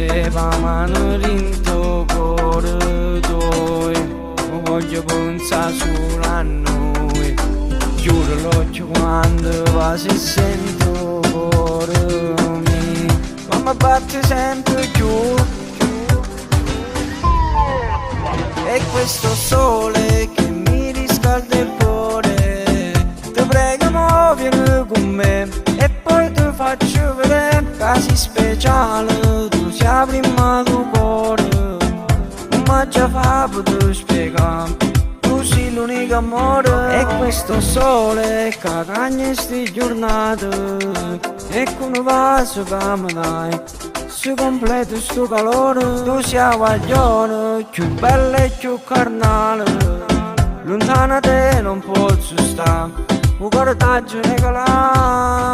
te va mano rinto cuore tuo, voglio pensare solo a noi. Chiudo l'occhio quando va si sento cuore mio, ma mi batte sempre più. E questo sole che mi riscalda il cuore, ti prego mo vieni con me e poi ti faccio vedere casi speciali, tu sei prima del cuore, ma già fa poter spiegare, tu sei l'unico amore. E questo sole che cagna sti giornate, e con un vaso che mi dai, si completa sto calore, tu sei guaglione, più bella e più carnale, lontana te non posso stare, un cuore t'agio regalato.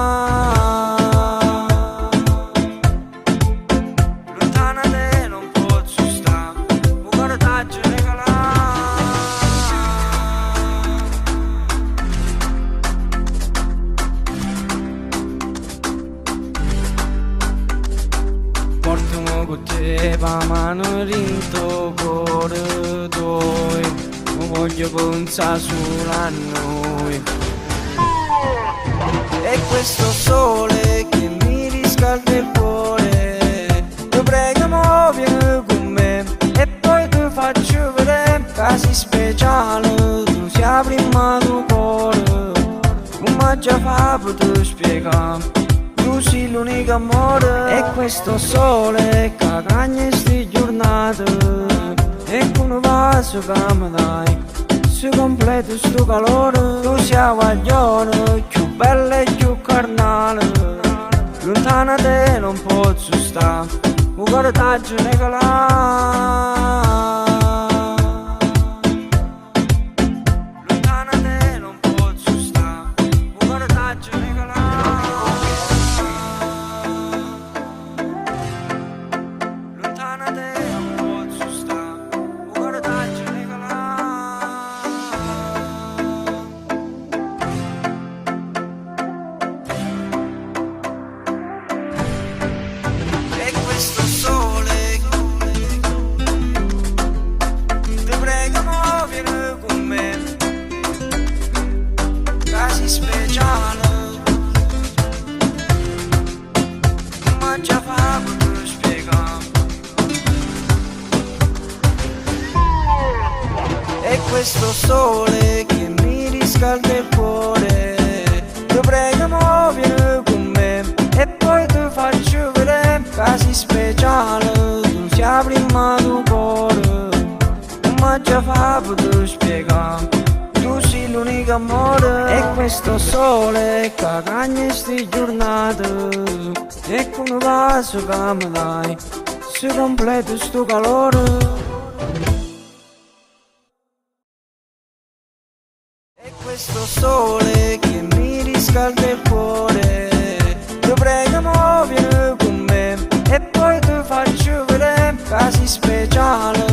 Lontana te non posso stare, un cuore t'agio regalato. Portami con te va mano rinto cuore tuo, voglio pensare solo a noi. E questo sole che mi riscalda il cuore, ti prego mo vieni con me e poi ti faccio vedere casi speciali, tu sei prima del cuore, come già fa poter spiegare, tu sei l'unico amore. E questo sole che cagna sti giornate, e con un vaso che mi dai, si completa sto calore, tu sei guaglione, più bella e più carnale, lontana te non posso stare, un cuore t'agio regalato. Lontana te non posso stare, un cuore t'agio regalato. Lontana te non posso stare, un cuore t'agio regalato. E questo sole, ti prego mo vieni con me, casi speciali, ma già fa poter spiegare. E questo sole che mi riscalda il cuore, ti prego mo vieni con me e poi ti faccio vedere casi speciali, tu sei prima del cuore, ma già fa poter spiegare, tu sei l'unico amore. E questo sole che cagna sti giornate, e con un vaso che mi dai, si completa sto calore. E questo sole che mi riscalda il cuore, ti prego mo vieni con me e poi ti faccio vedere casi speciali,